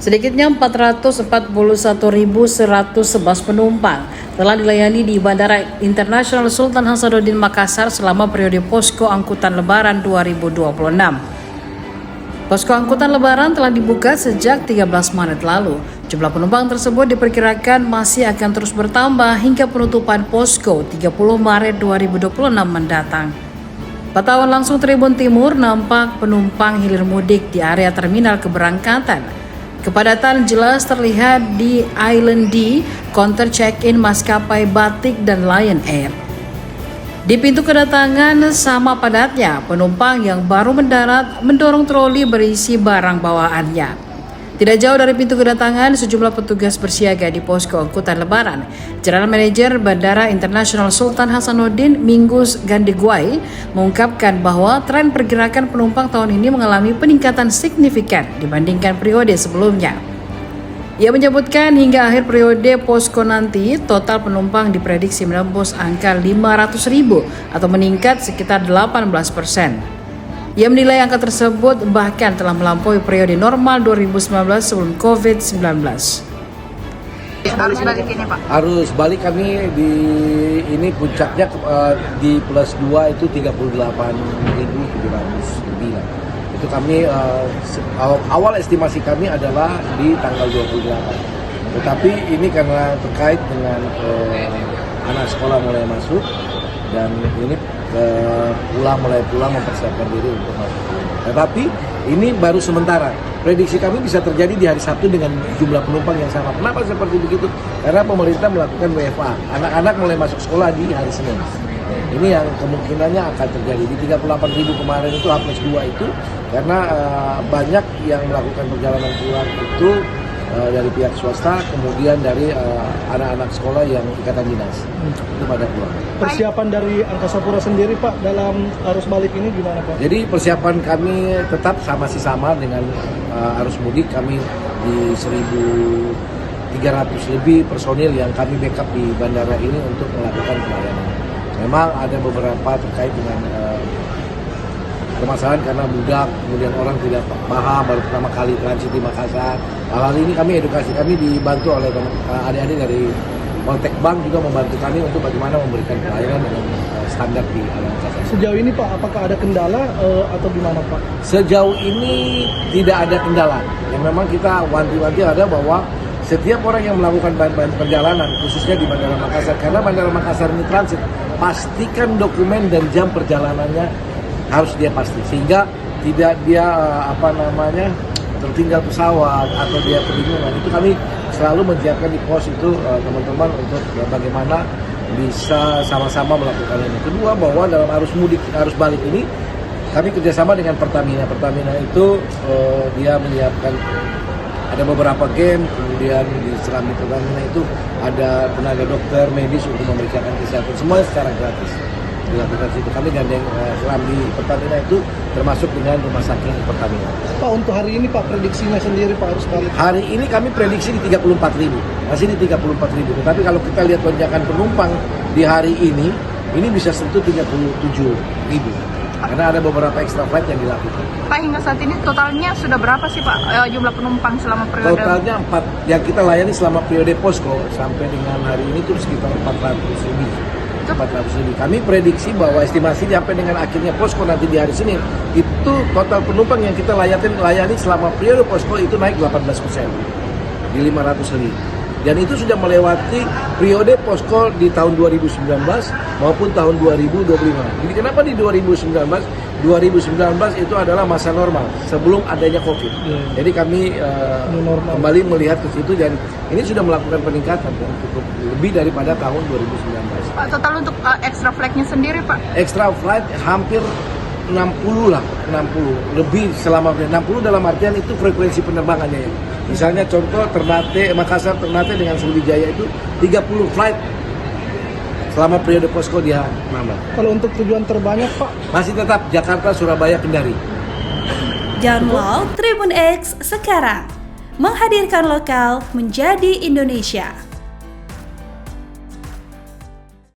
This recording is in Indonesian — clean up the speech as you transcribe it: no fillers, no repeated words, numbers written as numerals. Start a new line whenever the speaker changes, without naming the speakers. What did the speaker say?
Sedikitnya 441.111 penumpang telah dilayani di Bandara Internasional Sultan Hasanuddin Makassar selama periode posko angkutan Lebaran 2026. Posko angkutan Lebaran telah dibuka sejak 13 Maret lalu. Jumlah penumpang tersebut diperkirakan masih akan terus bertambah hingga penutupan posko 30 Maret 2026 mendatang. Pantauan langsung Tribun Timur nampak penumpang hilir mudik di area terminal keberangkatan. Kepadatan jelas terlihat di Island D, counter check-in maskapai Batik dan Lion Air. Di pintu kedatangan sama padatnya, penumpang yang baru mendarat mendorong troli berisi barang bawaannya. Tidak jauh dari pintu kedatangan, sejumlah petugas bersiaga di posko angkutan Lebaran. General Manager Bandara Internasional Sultan Hasanuddin, Mingus Gandegwai, mengungkapkan bahwa tren pergerakan penumpang tahun ini mengalami peningkatan signifikan dibandingkan periode sebelumnya. Ia menyebutkan hingga akhir periode posko nanti, total penumpang diprediksi menembus angka 500.000 atau meningkat sekitar 18%. Ia menilai angka tersebut bahkan telah melampaui periode normal 2019 sebelum COVID-19.
Arus balik ini, Pak?
Arus balik kami di ini puncaknya di plus 2 itu 38.700 lebih lah. Itu kami awal estimasi kami adalah di tanggal 28. Tetapi ini karena terkait dengan anak sekolah mulai masuk dan ini mulai pulang mempersiapkan diri untuk masuk. Tetapi ini baru sementara. Prediksi kami bisa terjadi di hari Sabtu dengan jumlah penumpang yang sama. Kenapa seperti begitu? Karena pemerintah melakukan WFA. Anak-anak mulai masuk sekolah di hari Senin. Ini yang kemungkinannya akan terjadi di 38.000 kemarin itu H+2 itu karena banyak yang melakukan perjalanan pulang itu dari pihak swasta, kemudian dari anak-anak sekolah yang ikatan dinas itu pada pulang.
Persiapan dari Angkasa Pura sendiri, Pak, dalam arus balik ini gimana, Pak?
Jadi persiapan kami tetap masih sama dengan arus mudik. Kami di 1.300 lebih personil yang kami backup di bandara ini untuk melakukan pelayanan. Memang ada beberapa terkait dengan permasalahan karena budak, kemudian orang tidak paham, baru pertama kali transit di Makassar. Hal ini kami edukasi, kami dibantu oleh adik-adik dari Poltek Bank juga membantu kami untuk bagaimana memberikan pelayanan dengan standar di Makassar.
Sejauh ini, Pak, apakah ada kendala atau gimana, Pak?
Sejauh ini tidak ada kendala. Yang memang kita wanti-wanti ada bahwa setiap orang yang melakukan perjalanan, khususnya di Bandara Makassar, karena Bandara Makassar ini transit, pastikan dokumen dan jam perjalanannya harus dia pasti, sehingga tidak dia tertinggal pesawat atau dia kebingungan. Itu kami selalu menyiapkan di pos itu teman-teman untuk bagaimana bisa sama-sama melakukan ini. Kedua, bahwa dalam arus mudik, arus balik ini kami kerjasama dengan Pertamina. Pertamina itu dia menyiapkan ada beberapa game, kemudian di Serambi Pertamina itu ada tenaga dokter medis untuk memberikan kesehatan, semua secara gratis dilakukan situ. Kami gandeng Serambi Pertamina itu termasuk dengan rumah sakit Pertamina.
Pak, untuk hari ini, Pak, prediksinya sendiri, Pak, harus balik?
Hari ini kami prediksi di 34.000, masih di 34.000. Tetapi kalau kita lihat lonjakan penumpang di hari ini bisa sentuh 37.000. Karena ada beberapa extra flight yang dilakukan.
Pak, hingga saat ini totalnya sudah berapa sih, Pak, jumlah penumpang selama periode?
Totalnya 4 yang kita layani selama periode posko sampai dengan hari ini itu sekitar 400 lebih. Kami prediksi bahwa estimasi sampai dengan akhirnya posko nanti di hari Senin itu total penumpang yang kita layani selama periode posko itu naik 18% di 500 lebih. Dan itu sudah melewati periode posko di tahun 2019 maupun tahun 2025. Jadi kenapa di 2019 itu adalah masa normal sebelum adanya COVID. Jadi kami kembali melihat ke situ dan ini sudah melakukan peningkatan cukup lebih daripada tahun 2019.
Pak, total untuk extra flight-nya sendiri, Pak?
Extra flight hampir 60 lah, 60 lebih selama 60 dalam artian itu frekuensi penerbangannya ya. Misalnya contoh Makassar Ternate dengan Sriwijaya itu 30 flight selama periode posko dia nambah.
Kalau untuk tujuan terbanyak, Pak?
Masih tetap Jakarta, Surabaya, Kendari.
Download Tribun X sekarang. Menghadirkan lokal menjadi Indonesia.